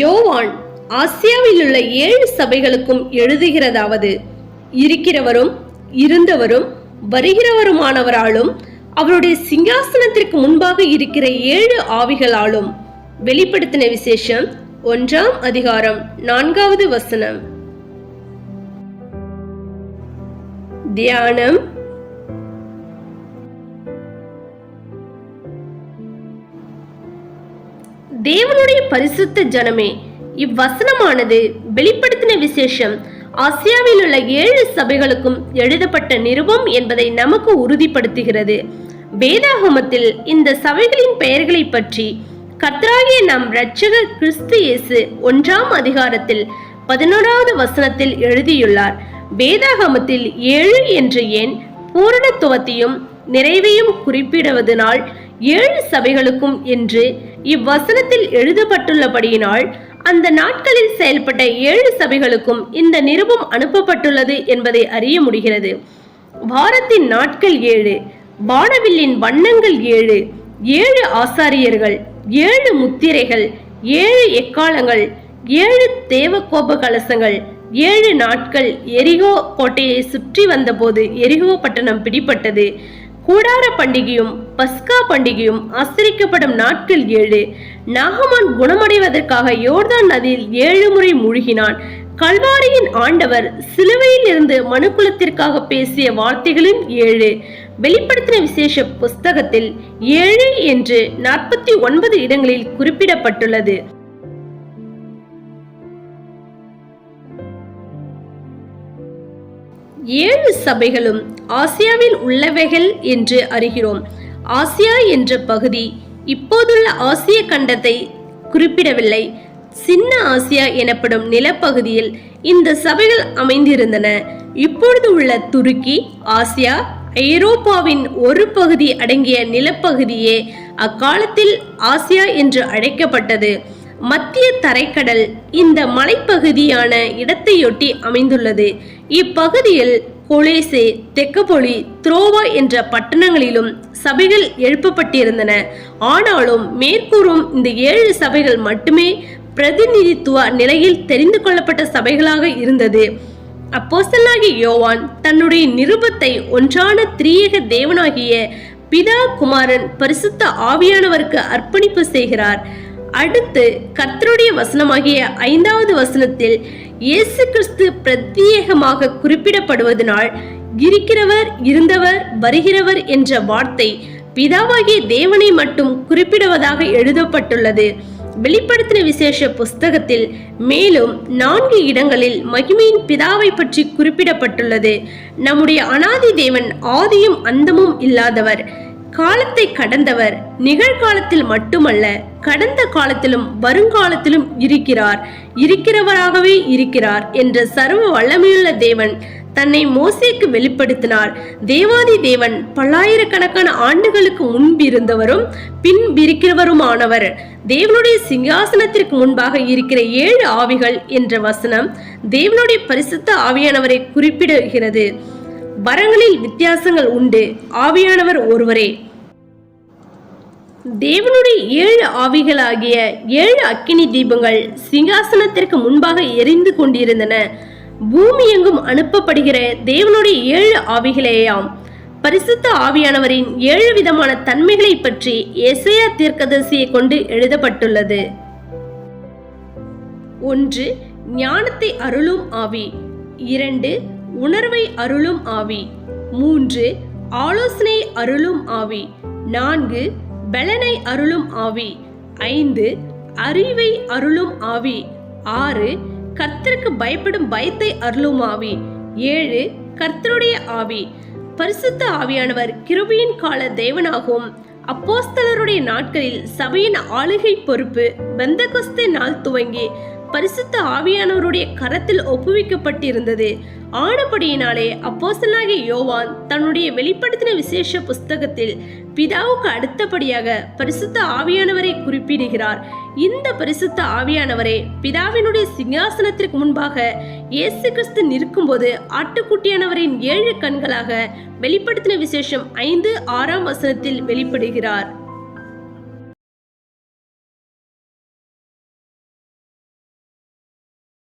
யோவான் ஆசியாவில் உள்ள 7 சபைகளுக்கும் எழுதுகிறதாவது, இருக்கிறவரும் இருந்தவரும் வருகிறவருமானவராலும் அவருடைய சிங்காசனத்திற்கு முன்பாக இருக்கிற 7 ஆவிகளாலும். வெளிப்படுத்தின விசேஷம் 1ஆம் அதிகாரம் 4வது வசனம். தியானம். தேவனுடைய பரிசுத்த ஜனமே, இவ்வசனமானது வெளிப்படுத்தின விசேஷம் ஆசியாவில் உள்ள 7 சபைகளுக்கும் எழுதப்பட்ட நிருபம் என்பதை நமக்கு உறுதிப்படுத்துகிறது. வேதாகமத்தில் இந்த சபைகளின் பெயர்களை பற்றி கர்த்தராகிய நம் இரட்சகர் கிறிஸ்து இயேசு 1ஆம் அதிகாரத்தில் 11வது வசனத்தில் எழுதியுள்ளார். வேதாகமத்தில் 7 என்ற எண் பூரணத்துவத்தையும் நிறைவையும் குறிப்பிடுவதனால் 7 சபைகளுக்கும் என்று இவ்வசனத்தில் எழுதப்பட்டுள்ளபடியினால் அந்த நாட்களில் செயல்பட்ட 7 சபைகளுக்கும் இந்த நிருபம் அனுப்பப்பட்டுள்ளது என்பதை அறிய முடிகிறது. வாரத்தின் நாட்கள் 7, வானவில்லின் வண்ணங்கள் 7, 7 ஆசாரியர்கள், 7 முத்திரைகள், 7 எக்காலங்கள், 7 தேவகோப கலசங்கள், 7 நாட்கள் எரிகோ கோட்டையை சுற்றி வந்தபோது எரிகோ பட்டணம் பிடிப்பட்டது. கூடார பண்டிகையும் பஸ்கா பண்டிகையும் ஆசரிக்கப்படும் நாட்கள் 7. நாகமான் குணமடைவதற்காக யோர்தான் நதியில் 7 முறை மூழ்கினான். கல்வாரியின் ஆண்டவர் சிலுவையில் இருந்து மனுக்குலத்திற்காக பேசிய வார்த்தைகளும் 7. வெளிப்படுத்தின விசேஷ புஸ்தகத்தில் 7 என்று 49 இடங்களில் குறிப்பிடப்பட்டுள்ளது. ஏழு சபைகளும் ஆசியாவில் உள்ளவைகள் என்று அறிகிறோம். ஆசியா என்ற பகுதி இப்போதுள்ள ஆசிய கண்டத்தை குறிப்பிடவில்லை. சின்ன ஆசியா எனப்படும் நிலப்பகுதியில் இந்த சபைகள் அமைந்திருந்தன. இப்பொழுது உள்ள துருக்கி, ஆசியா, ஐரோப்பாவின் ஒரு பகுதி அடங்கிய நிலப்பகுதியே அக்காலத்தில் ஆசியா என்று அழைக்கப்பட்டது. மத்திய தரைக்கடல் இந்த மலைப்பகுதியான இடத்தையொட்டி அமைந்துள்ளது. இப்பகுதியில் கொலேசே, தெக்கப்பொலி, த்ரோவா என்ற பட்டணங்களிலும் சபைகள் எழுப்பப்பட்டிருந்தன. ஆனாலும் மேற்கூறும் இந்த 7 சபைகள் மட்டுமே பிரதிநிதித்துவ நிலையில் தெரிந்து கொள்ளப்பட்ட சபைகளாக இருந்தது. அப்போஸ்தலனாகிய யோவான் தன்னுடைய நிருபத்தை ஒன்றான திரியேக தேவனாகிய பிதா, குமாரன், பரிசுத்த ஆவியானவருக்கு அர்ப்பணிப்பு செய்கிறார். அடுத்து கர்த்தருடைய வசனமாகிய 5வது வசனத்தில் இயேசு கிறிஸ்து பிரத்யேகமாக குறிப்பிடப்படுவதனால் இருக்கிறவர், இருந்தவர், வருகிறவர் என்ற வார்த்தை பிதாவாகிய தேவனை மட்டும் குறிப்பிடுவதாக எழுதப்பட்டுள்ளது. வெளிப்படுத்தின விசேஷ புஸ்தகத்தில் மேலும் 4 இடங்களில் மகிமையின் பிதாவை பற்றி குறிப்பிடப்பட்டுள்ளது. நம்முடைய அனாதி தேவன் ஆதியும் அந்தமும் இல்லாதவர், காலத்தை கடந்தவர், நிகழ்காலத்தில் மட்டுமல்ல கடந்த காலத்திலும் வருங்காலத்திலும் இருக்கிறவராகவே இருக்கிறார் என்ற சர்வ வல்லமையுள்ள தேவன் தன்னை மோசேக்கு வெளிப்படுத்தினார். தேவாதி தேவன் பல்லாயிரக்கணக்கான ஆண்டுகளுக்கு முன்பிருந்தவரும் பின்பிருக்கிறவருமானவர். தேவனுடைய சிங்காசனத்திற்கு முன்பாக இருக்கிற 7 ஆவிகள் என்ற வசனம் தேவனுடைய பரிசுத்த ஆவியானவரை குறிப்பிடுகிறது. வரங்களில் வித்தியாசங்கள் உண்டு, ஆவியானவர் ஒருவரே. தேவனுடைய 7 ஆவிகளாகிய 7 அக்கினி தீபங்கள் சிங்காசனத்திற்கு முன்பாக எரிந்து கொண்டிருந்தன. பூமி எங்கும் அனுப்பப்படுகிற தேவனுடைய 7 ஆவிகளேயாம். பரிசுத்த ஆவியானவரின் 7 விதமான தன்மைகளை பற்றி எசேயா தீர்க்கதரிசியை கொண்டு எழுதப்பட்டுள்ளது. 1. ஞானத்தை அருளும் ஆவி. 2. உணர்வை அருளும் ஆவி. 3. ஆலோசனை அருளும் ஆவி. 4. பலனை அருளும் ஆவி. 5. அறிவை அருளும் ஆவி. 6. கர்த்தருக்கு பயப்படும் பயத்தை அருளும் ஆவி. 7. கர்த்தருடைய ஆவி. பரிசுத்த ஆவியானவர் கிருபையின் கால தேவனாகவும் அப்போஸ்தலருடைய நாட்களில் சபையின் ஆளுகை பொறுப்பு பெந்தெகொஸ்தே நாள் துவங்கி பரிசுத்த ஆவியானவருடைய கரத்தில் ஒப்புவிக்கப்பட்டிருந்தது. ஆனபடியினாலே அப்போஸ்தலனாகிய யோவான் தன்னுடைய வெளிப்படுத்தின விசேஷ புஸ்தகத்தில் பிதாவுக்கு அடுத்தபடியாக பரிசுத்த ஆவியானவரை குறிப்பிடுகிறார். இந்த பரிசுத்த ஆவியானவரே பிதாவினுடைய சிங்காசனத்திற்கு முன்பாக இயேசு கிறிஸ்து நிற்கும்போது ஆட்டுக்குட்டியானவரின் 7 கண்களாக வெளிப்படுத்தின விசேஷம் 5-6 வசனத்தில் வெளிப்படுகிறார்.